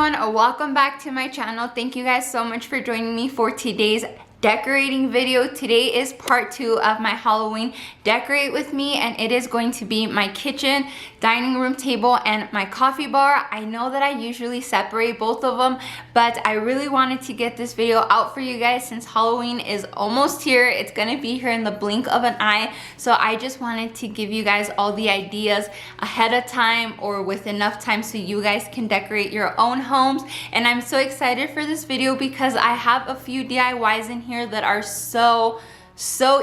everyone, welcome back to my channel. Thank you guys so much for joining me for today's decorating video. Today is part 2 of my Halloween decorate with me, and it is going to be my kitchen, dining room table, and my coffee bar. I know that I usually separate both of them, but I really wanted to get this video out for you guys since Halloween is almost here. It's gonna be here in the blink of an eye, so I just wanted to give you guys all the ideas ahead of time or with enough time so you guys can decorate your own homes. And I'm so excited for this video because I have a few DIYs in here that are so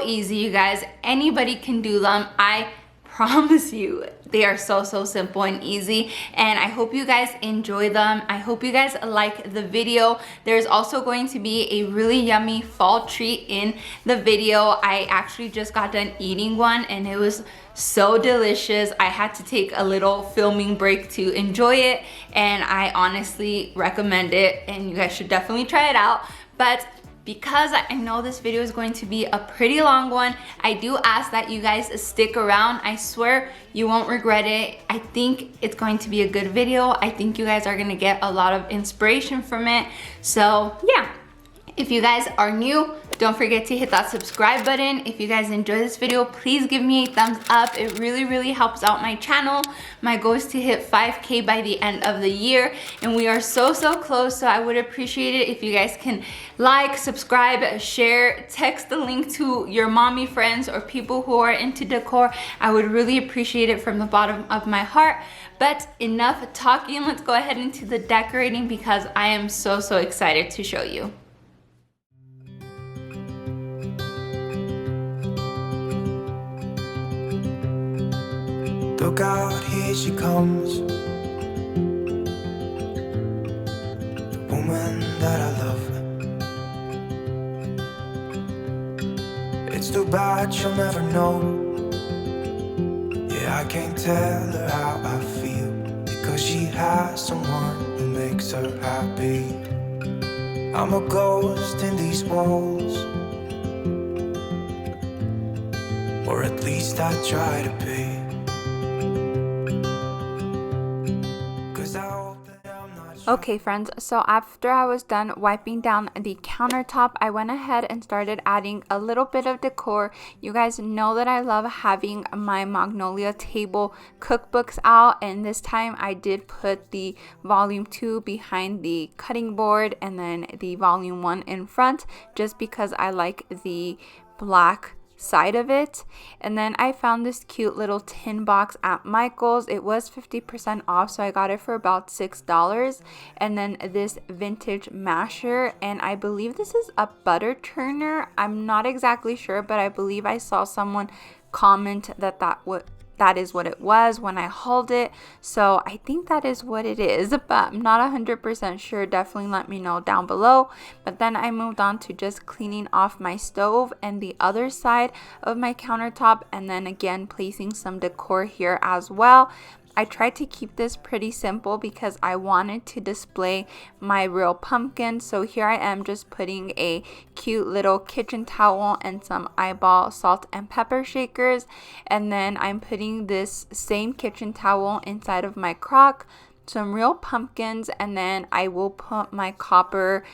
easy, you guys. Anybody can do them. I promise you, they are so simple and easy, and I hope you guys enjoy them. I hope you guys like the video. There's also going to be a really yummy fall treat in the video. I actually just got done eating one and it was so delicious. I had to take a little filming break to enjoy it, and I honestly recommend it, and you guys should definitely try it out. But because I know this video is going to be a pretty long one, I do ask that you guys stick around. I swear you won't regret it. I think it's going to be a good video. I think you guys are gonna get a lot of inspiration from it. So yeah, if you guys are new, don't forget to hit that subscribe button. If you guys enjoy this video, please give me a thumbs up. It really helps out my channel. My goal is to hit 5K by the end of the year, and we are so close, so I would appreciate it if you guys can like, subscribe, share, text the link to your mommy friends or people who are into decor. I would really appreciate it from the bottom of my heart. But enough talking, let's go ahead into the decorating because I am so excited to show you. Look out, here she comes, the woman that I love. It's too bad she'll never know. Yeah, I can't tell her how I feel, because she has someone who makes her happy. I'm a ghost in these walls, or at least I try to be. Okay friends, so after I was done wiping down the countertop, I went ahead and started adding a little bit of decor. You guys know that I love having my Magnolia table cookbooks out, and this time I did put the volume 2 behind the cutting board and then the volume 1 in front, just because I like the black side of it. And then I found this cute little tin box at Michael's. It was 50% off, so I got it for about $6. And then this vintage masher, and I believe this is a butter churner. I'm not exactly sure, but I believe I saw someone comment that that is what it was when I hauled it, so I think that is what it is, but I'm not 100% sure. Definitely let me know down below. But then I moved on to just cleaning off my stove and the other side of my countertop, and then again placing some decor here as well. I tried to keep this pretty simple because I wanted to display my real pumpkin. So here I am just putting a cute little kitchen towel and some eyeball salt and pepper shakers. And then I'm putting this same kitchen towel inside of my crock, some real pumpkins, and then I will put my copper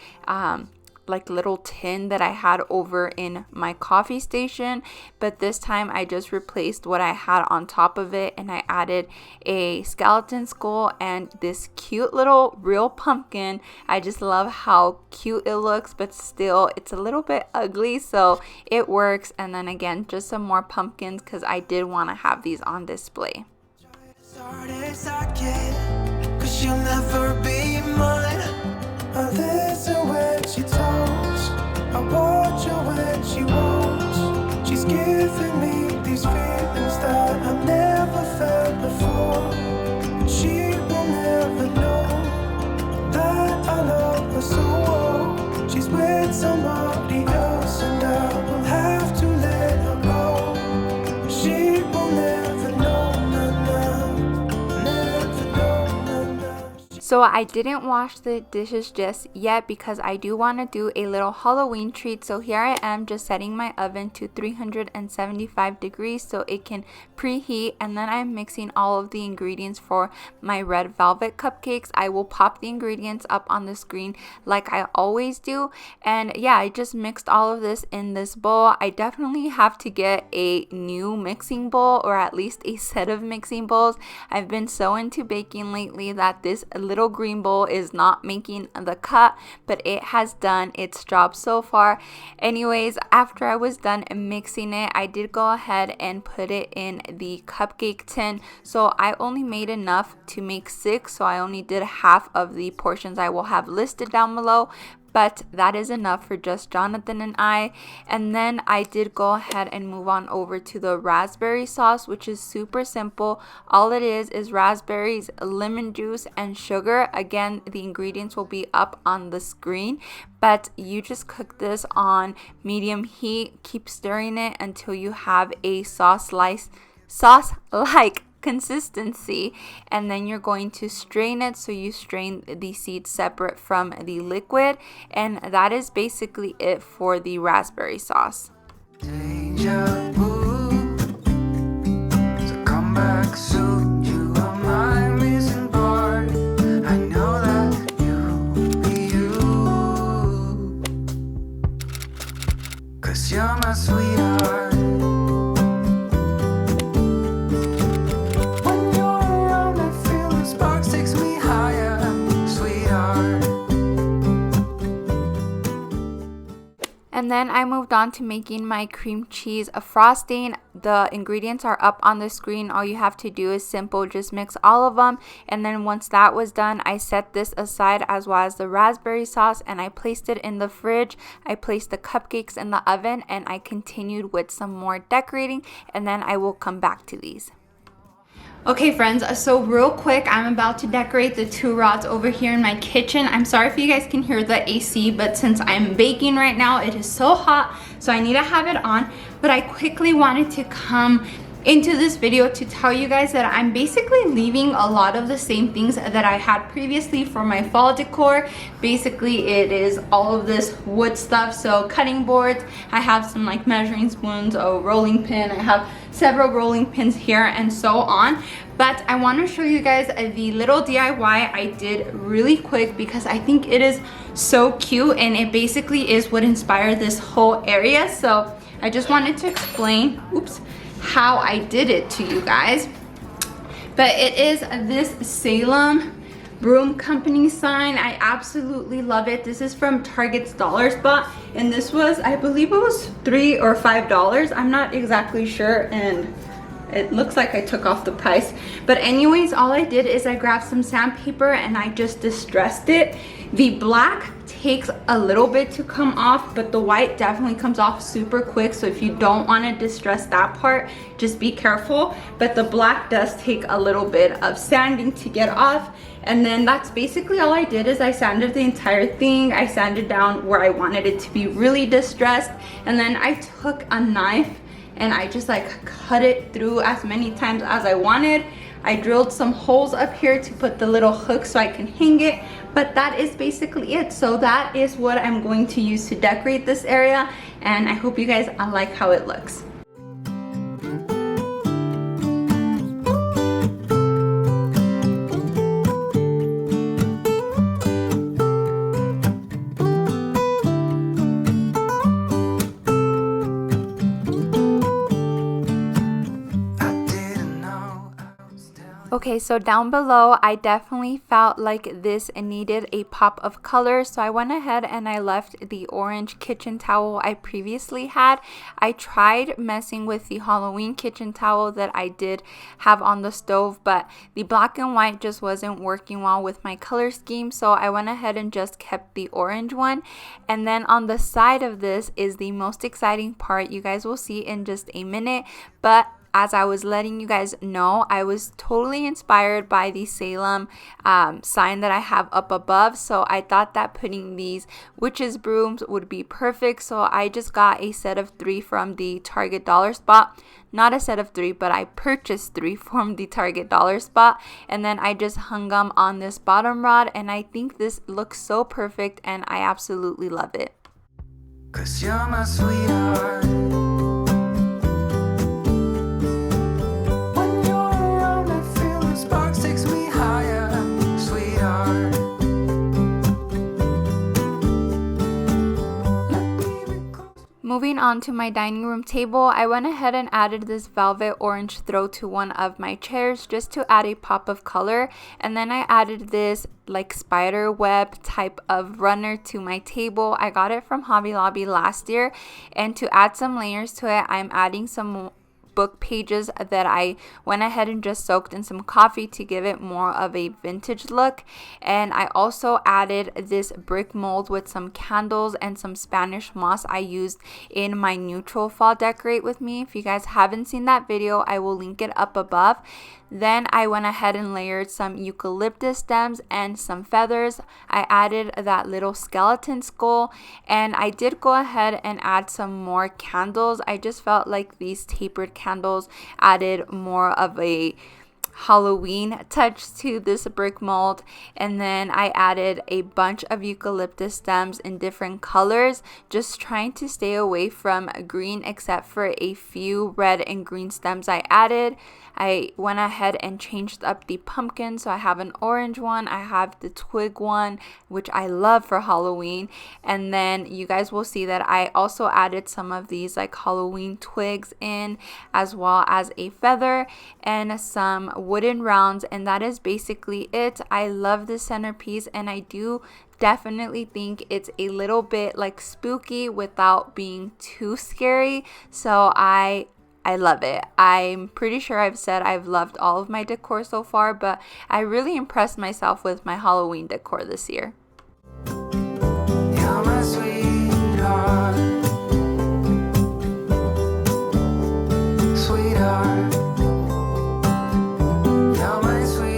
like little tin that I had over in my coffee station, but this time I just replaced what I had on top of it, and I added a skeleton skull and this cute little real pumpkin. I just love how cute it looks, but still it's a little bit ugly, so it works. And then again, just some more pumpkins because I did want to have these on display. I listen when she talks, I watch her when she walks. She's giving me these feelings that I've never felt before. And she will never know that I love her so well. She's with somebody else and I will have to let her go. She will never know, never know, never know. So I didn't wash the dishes just yet because I do want to do a little Halloween treat. So here I am just setting my oven to 375 degrees so it can preheat, and then I'm mixing all of the ingredients for my red velvet cupcakes. I will pop the ingredients up on the screen like I always do. And yeah, I just mixed all of this in this bowl. I definitely have to get a new mixing bowl, or at least a set of mixing bowls. I've been so into baking lately that this little green bowl is not making the cut, but it has done its job so far. Anyways, after I was done mixing it, I did go ahead and put it in the cupcake tin. So I only made enough to make 6, so I only did half of the portions I will have listed down below, but that is enough for just Jonathan and I. And then I did go ahead and move on over to the raspberry sauce, which is super simple. All it is raspberries, lemon juice, and sugar. Again, the ingredients will be up on the screen, but you just cook this on medium heat. Keep stirring it until you have a sauce-like consistency, and then you're going to strain it. So you strain the seeds separate from the liquid, and that is basically it for the raspberry sauce. Deja vu. So come back soon. You are my missing part. I know that you'll be you. 'Cause you're my sweetheart. And then I moved on to making my cream cheese frosting. The ingredients are up on the screen. All you have to do is simple, just mix all of them. And then once that was done, I set this aside as well as the raspberry sauce, and I placed it in the fridge. I placed the cupcakes in the oven, and I continued with some more decorating, and then I will come back to these. Okay friends, so real quick, I'm about to decorate the 2 rods over here in my kitchen. I'm sorry if you guys can hear the AC, but since I'm baking right now, it is so hot, so I need to have it on. But I quickly wanted to come into this video to tell you guys that I'm basically leaving a lot of the same things that I had previously for my fall decor. Basically, it is all of this wood stuff, so cutting boards. I have some like measuring spoons, a rolling pin. I have several rolling pins here and so on. But I want to show you guys the little DIY I did really quick because I think it is so cute, and it basically is what inspired this whole area. So I just wanted to explain, how I did it to you guys. But it is this Salem Broom Company sign. I absolutely love it. This is from Target's Dollar Spot, and this was, I believe it was $3 or $5. I'm not exactly sure, and it looks like I took off the price. But anyways, all I did is I grabbed some sandpaper and I just distressed it. The black takes a little bit to come off, but the white definitely comes off super quick. So if you don't want to distress that part, just be careful. But the black does take a little bit of sanding to get off. And then that's basically all I did, is I sanded the entire thing. I sanded down where I wanted it to be really distressed. And then I took a knife and I just like cut it through as many times as I wanted. I drilled some holes up here to put the little hook so I can hang it, but that is basically it. So that is what I'm going to use to decorate this area, and I hope you guys like how it looks. Okay, so down below, I definitely felt like this needed a pop of color, so I went ahead and I left the orange kitchen towel I previously had. I tried messing with the Halloween kitchen towel that I did have on the stove, but the black and white just wasn't working well with my color scheme, so I went ahead and just kept the orange one. And then on the side of this is the most exciting part. You guys will see in just a minute, but as I was letting you guys know, I was totally inspired by the Salem sign that I have up above. So I thought that putting these witches brooms would be perfect. So I just got a set of 3 from the Target dollar spot. Not a set of 3, but I purchased 3 from the Target dollar spot, and then I just hung them on this bottom rod, and I think this looks so perfect and I absolutely love it. 'Cause you're my sweetheart. When you're around, I feel the sparks takes me higher, sweetheart. Moving on to my dining room table, I went ahead and added this velvet orange throw to one of my chairs just to add a pop of color, and then I added this like spider web type of runner to my table. I got it from Hobby Lobby last year, and to add some layers to it, I'm adding some book pages that I went ahead and just soaked in some coffee to give it more of a vintage look. And I also added this brick mold with some candles and some Spanish moss I used in my neutral fall decorate with me. If you guys haven't seen that video, I will link it up above. Then I went ahead and layered some eucalyptus stems and some feathers. I added that little skeleton skull, and I did go ahead and add some more candles. I just felt like these tapered candles added more of a Halloween touch to this brick mold. And then I added a bunch of eucalyptus stems in different colors, just trying to stay away from green except for a few red and green stems I added. I went ahead and changed up the pumpkin, so I have an orange one, I have the twig one, which I love for Halloween, and then you guys will see that I also added some of these like Halloween twigs in, as well as a feather and some wooden rounds, and that is basically it. I love this centerpiece, and I do definitely think it's a little bit like spooky without being too scary, so I love it. I'm pretty sure I've said I've loved all of my decor so far, but I really impressed myself with my Halloween decor this year. You're my sweetheart. Sweetheart. You're my sweetheart.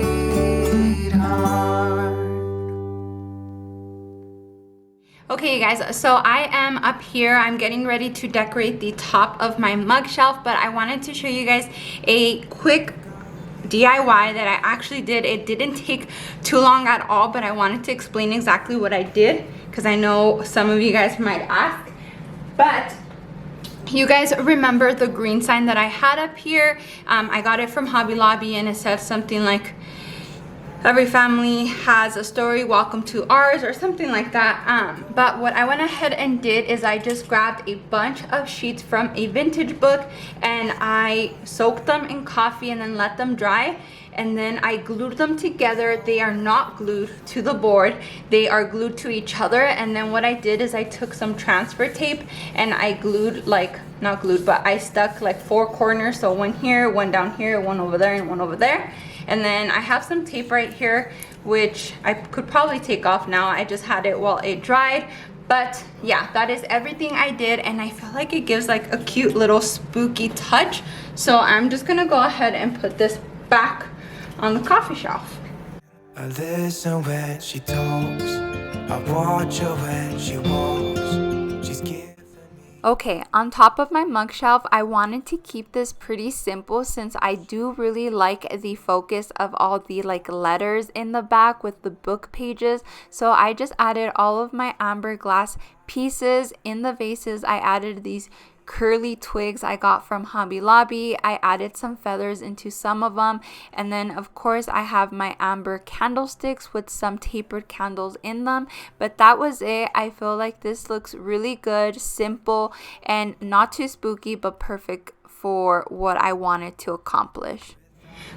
Okay guys, so I am up here. I'm getting ready to decorate the top of my mug shelf, but I wanted to show you guys a quick DIY that I actually did. It didn't take too long at all, but I wanted to explain exactly what I did because I know some of you guys might ask. But you guys remember the green sign that I had up here? I got it from Hobby Lobby, and it said something like, "Every family has a story, welcome to ours," or something like that. But what I went ahead and did is I just grabbed a bunch of sheets from a vintage book, and I soaked them in coffee and then let them dry, and then I glued them together. They are not glued to the board, they are glued to each other. And then what I did is I took some transfer tape and I glued, like, not glued, but I stuck like 4 corners, so one here, one down here, one over there, and one over there. And then I have some tape right here, which I could probably take off now. I just had it while it dried. But yeah, that is everything I did, and I feel like it gives like a cute little spooky touch. So I'm just gonna go ahead and put this back on the coffee shelf. I listen when she talks. I watch her when she walks. She's giving me. Okay, on top of my mug shelf, I wanted to keep this pretty simple since I do really like the focus of all the like letters in the back with the book pages. So I just added all of my amber glass pieces in the vases. I added these curly twigs I got from Hobby Lobby. I added some feathers into some of them, and then of course I have my amber candlesticks with some tapered candles in them. But that was it. I feel like this looks really good, simple, and not too spooky, but perfect for what I wanted to accomplish.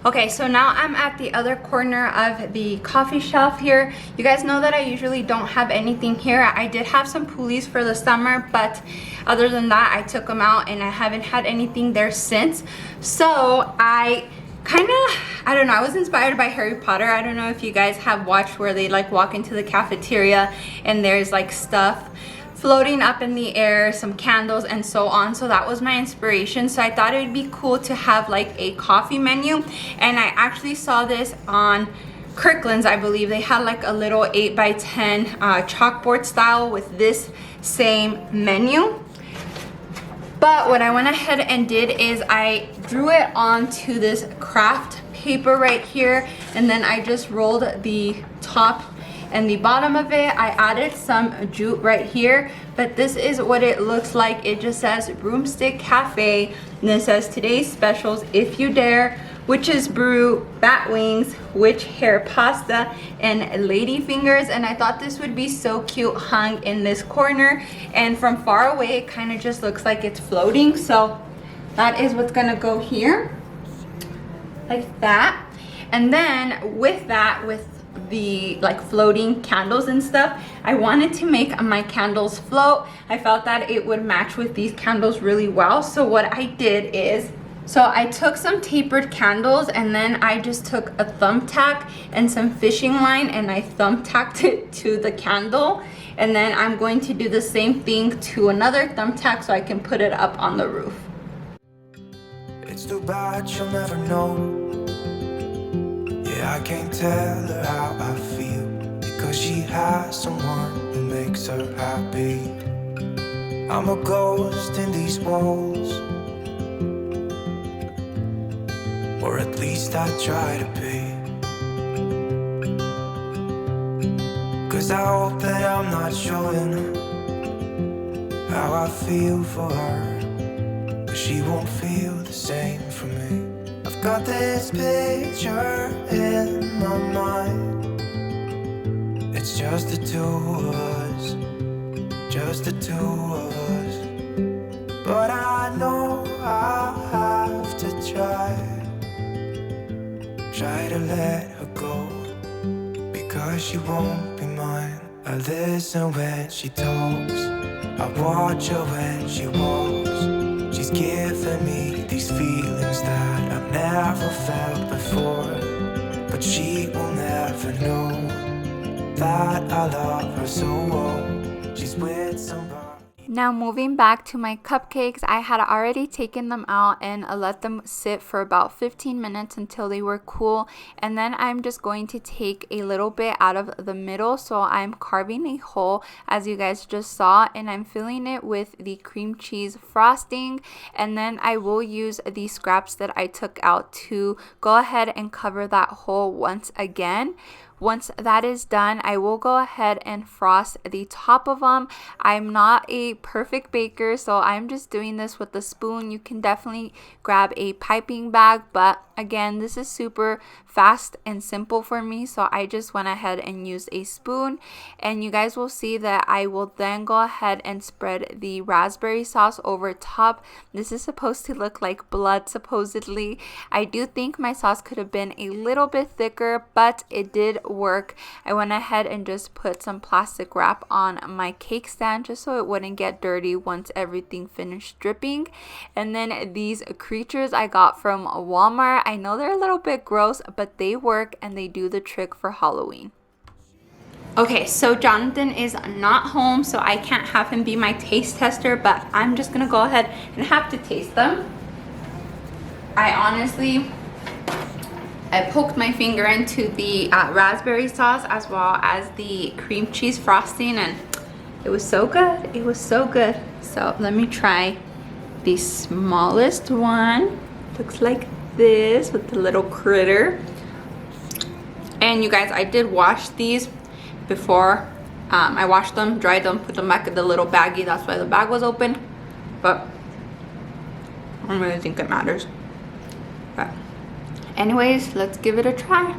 Okay, so now I'm at the other corner of the coffee shelf here. You guys know that I usually don't have anything here. I did have some pulleys for the summer, but other than that, I took them out and I haven't had anything there since. So I don't know, I was inspired by Harry Potter. I don't know if you guys have watched where they like walk into the cafeteria and there's like stuff floating up in the air, some candles and so on. So that was my inspiration. So I thought it would be cool to have like a coffee menu, and I actually saw this on Kirkland's, I believe. They had like a little 8x10 chalkboard style with this same menu. But what I went ahead and did is I drew it onto this craft paper right here, and then I just rolled the top and the bottom of it. I added some jute right here, but this is what it looks like. It just says Broomstick Cafe, and it says today's specials, if you dare, witch's brew, bat wings, witch hair pasta, and lady fingers. And I thought this would be so cute hung in this corner, and from far away it kind of just looks like it's floating. So that is what's gonna go here, like that. And then with that, with the like floating candles and stuff, I wanted to make my candles float. I felt that it would match with these candles really well. So what I did is, so I took some tapered candles, and then I just took a thumbtack and some fishing line, and I thumbtacked it to the candle. And then I'm going to do the same thing to another thumbtack so I can put it up on the roof. It's too bad she'll never know. Yeah, I can't tell her how I feel, because she has someone who makes her happy. I'm a ghost in these walls, or at least I try to be. 'Cause I hope that I'm not showing how I feel for her, but she won't feel the same for me. I've got this picture in my mind. It's just the two of us, just the two of us. But I know I have to try to let her go, because she won't be mine. I listen when she talks, I watch her when she walks. She's giving me these feelings that I've never felt before, but she will never know that I love her so well. She's with somebody. Now moving back to my cupcakes, I had already taken them out and let them sit for about 15 minutes until they were cool. And then I'm just going to take a little bit out of the middle. So I'm carving a hole, as you guys just saw, and I'm filling it with the cream cheese frosting. And then I will use the scraps that I took out to go ahead and cover that hole once again. Once that is done, I will go ahead and frost the top of them. I'm not a perfect baker, so I'm just doing this with a spoon. You can definitely grab a piping bag, but again, this is super fast and simple for me, so I just went ahead and used a spoon. And you guys will see that I will then go ahead and spread the raspberry sauce over top. This is supposed to look like blood, supposedly. I do think my sauce could have been a little bit thicker, but it did work. I went ahead and just put some plastic wrap on my cake stand just so it wouldn't get dirty once everything finished dripping. And then these creatures I got from Walmart. I know they're a little bit gross, but they work and they do the trick for Halloween. Okay, so Jonathan is not home, so I can't have him be my taste tester, but I'm just gonna go ahead and have to taste them. I poked my finger into the raspberry sauce as well as the cream cheese frosting, and it was so good. It was so good. So let me try the smallest one. Looks like this with the little critter. And you guys, I did wash these before. I washed them, dried them, put them back in the little baggie. That's why the bag was open. But I don't really think it matters. But anyways, let's give it a try.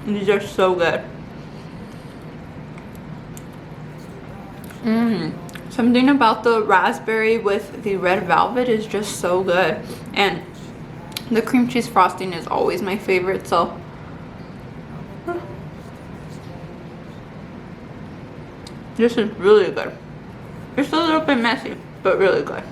These are so good. Something about the raspberry with the red velvet is just so good. And the cream cheese frosting is always my favorite, so this is really good. It's a little bit messy, but really good.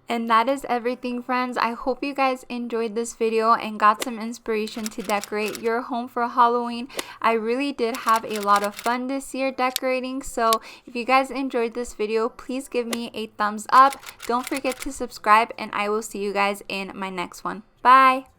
And that is everything, friends. I hope you guys enjoyed this video and got some inspiration to decorate your home for Halloween. I really did have a lot of fun this year decorating. So if you guys enjoyed this video, please give me a thumbs up. Don't forget to subscribe, and I will see you guys in my next one. Bye!